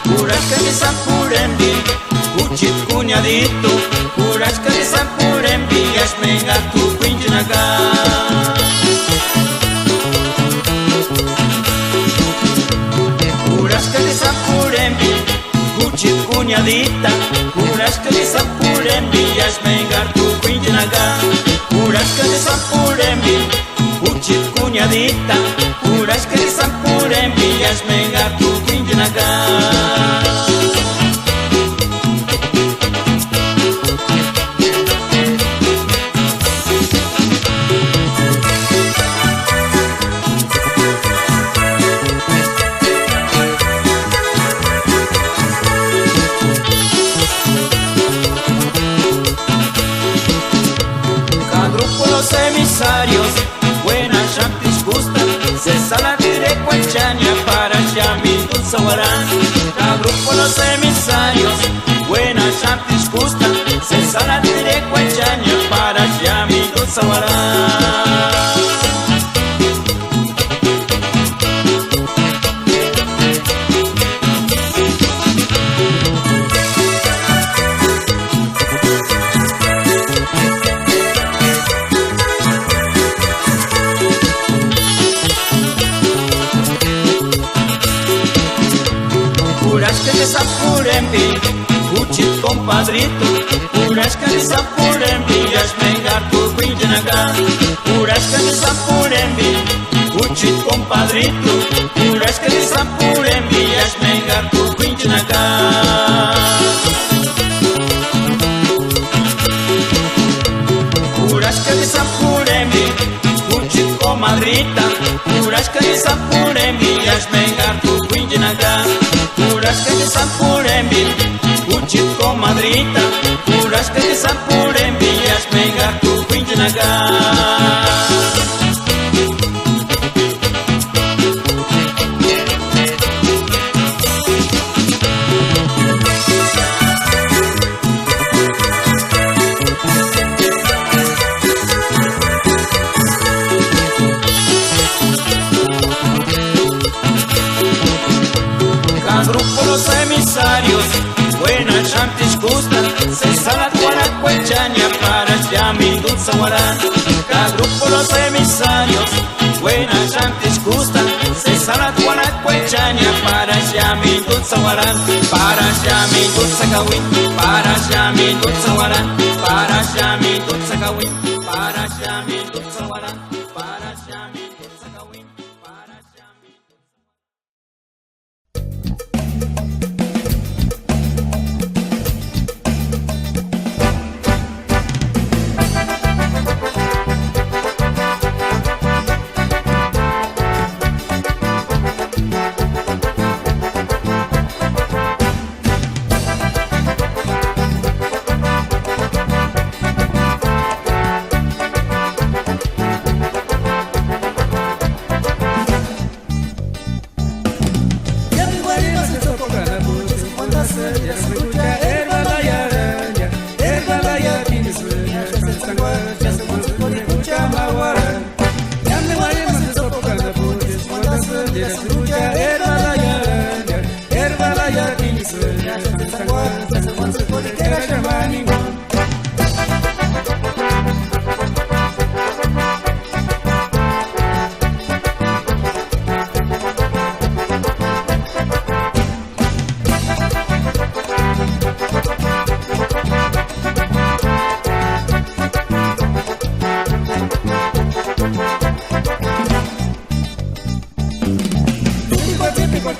Kurashka de Sampurembi, Uchit cuñadito, Kurashka de Sampurembi, Yashmenga tu Quinchinaga. Kurashka de Sampurembi, Uchit cuñadita, Kurashka de Sampurembi, Yashmenga tu Quinchinaga. Kurashka de Sampurembi, Uchit cuñadita, Kurashka de Sampurembi, Yashmenga tu Quinchinaga. Buenas chantis gustan, se sala de Cuachaña para Yami Dulzahuarán. Cada grupo los emisarios, buenas chantis gustan, se sala de Cuachaña para Yami Dulzahuarán. Kurashka de Sampurembi, Uchit compadrito, Kurashka de Sampurembi, Yashmenga tu Quinchinaga. Kurashka de Sampurembi, Uchit compadrito, Kurashka de Sampurembi, Yashmenga tu Quinchinaga. Kurashka de Sampurembi, Uchit comadrita, Kurashka de Sampurembi, Yashmenga tu Quinchinaga. Kurashka de Sampurembi, Uchit comadrita, Kurashka de Sampurembi, Yashmenga tu Quinchinaga. Los emisarios, buenas chantis gustan, se sala Cuachaña para Yami Dulzahuarán. Cada grupo los emisarios, buenas chantis gustan, se sala Cuachaña para Yami Dulzahuarán. Para Yami Dulzacawin, para Yami Dulzahuarán, para Yami Dulzacawin, para Yami Dulzahuarán, para Yami Dulzacawin, para Yami.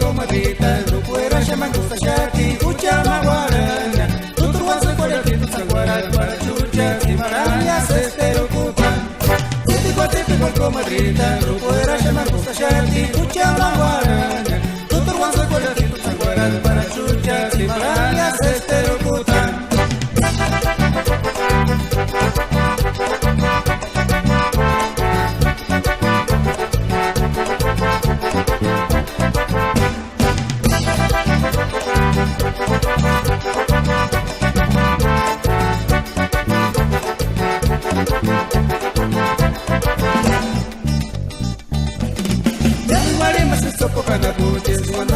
Comadrita, grupo de Rasha, me gusta Shakti, escucha la guarana. Tutor Wanza, Coyacito, Sanguaral, para chuchas y maranias, esterocutan.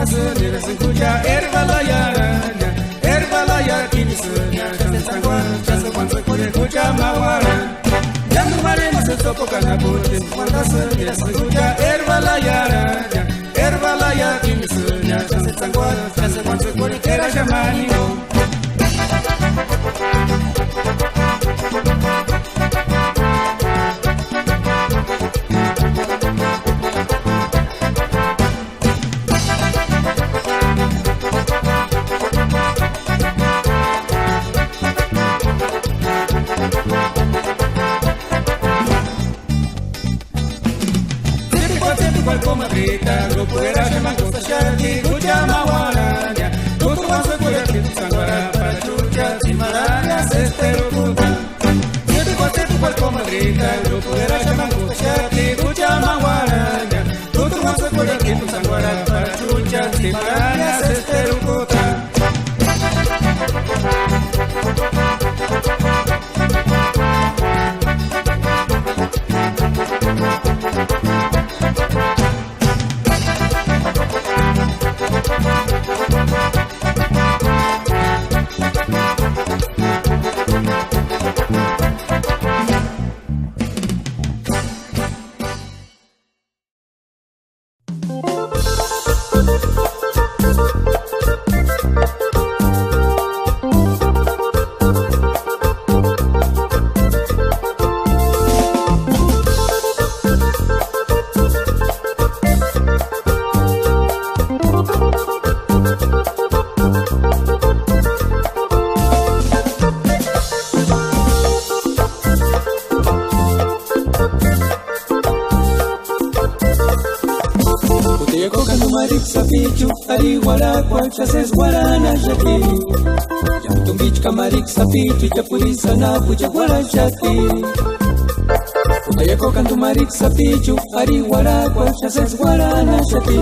sendiri se escucha Herbalaya kini sunya Chase sangwan, chase kwan se kore escucha maguara Yandu marino se topo canaputin Cuando sendiri se escucha Herbalaya kini sunya Chase sangwan, chase kwan se kore kera shamanimo Grupo era llama costa shati, cucha maguarania. Tutu vas a cuidar que tu sanguara para chucha, chimarañas, esterocuta. Siete cual comadrita, grupo era llama costa shati, cucha maguarania. Tutu vas a cuidar que tu sanguara para chucha, chimarañas, esterocuta. Chases guarana jati Jam beach kamarik sapitu Japurisa na puja guara jati Utayako kantu marik sapitu Ari guara chases guarana jati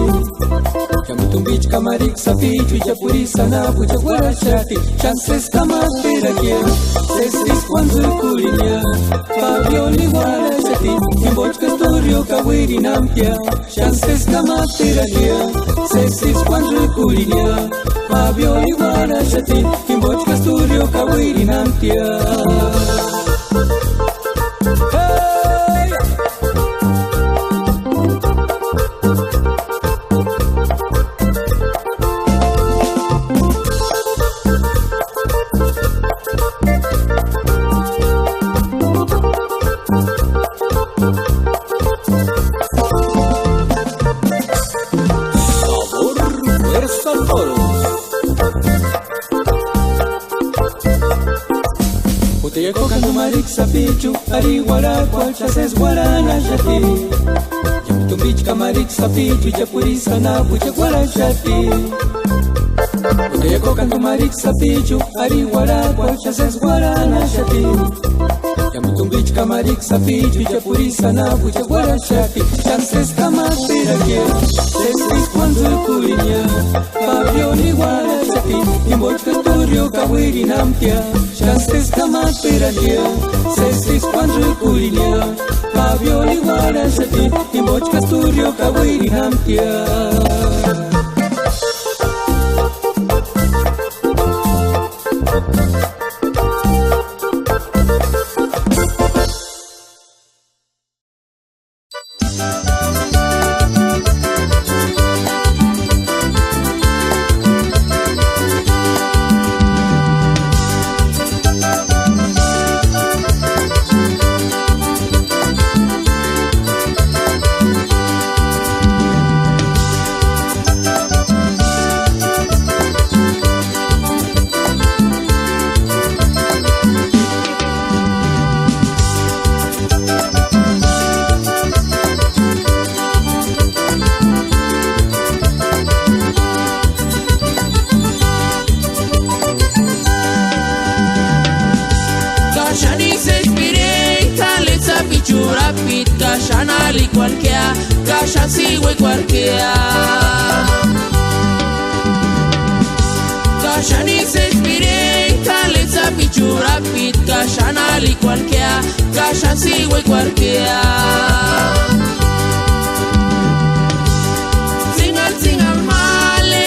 Jam beach kamarik sapitu Japurisa na puja guara jati Chances kamatera kia Sesis kwanzu kulinya Fabioli guara jati Imboch kastorio kawiri nampia Chances kamatera kia Sesis kwanzu kulinya Fabioli guara jati Imboch kastorio kawiri nampia Sapichu, ari guara, chases guarana jati. Jam tumbich kamarik sapichu, japurisa na puja guara jati. Utayako kantu marik sapichu, ari guara, chases guarana jati. Jam tumbich kamarik sapichu, japurisa na puja guara jati. Chances kamatera kia, sesis kwanzu kulinya. Fabioli guara jati, imboch kastorio kawiri nampia. Chances kamatera kia, sesis kwanzu kulinya. Fabioli guara jati, imboch kastorio kawiri nampia. Shanali cualquiera, Kasha sigue cualquiera. Kasha ni se inspire, Kalesa pichura pit, Kasha nali cualquiera, Kasha sigue cualquiera. Singal singal male,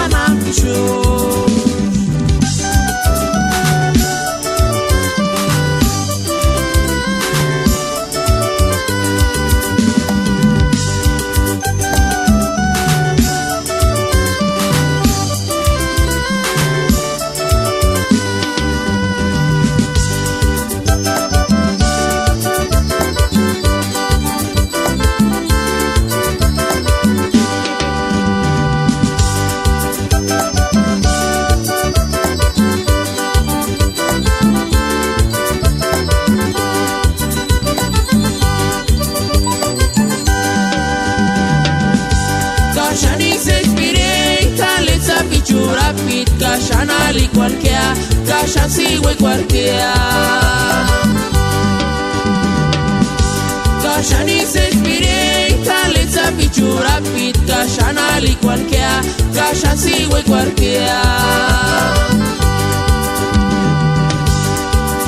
sanampisho. Rapid, kashan ali cualquiera, kashan sigue cualquiera. Kashan is experience, let's pichu rapid, kashan ali cualquiera, kashan sigue cualquiera.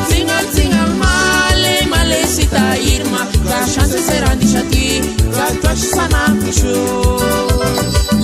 Singal male, malesita irma, kashan se serán dishati, kashan sana pichu.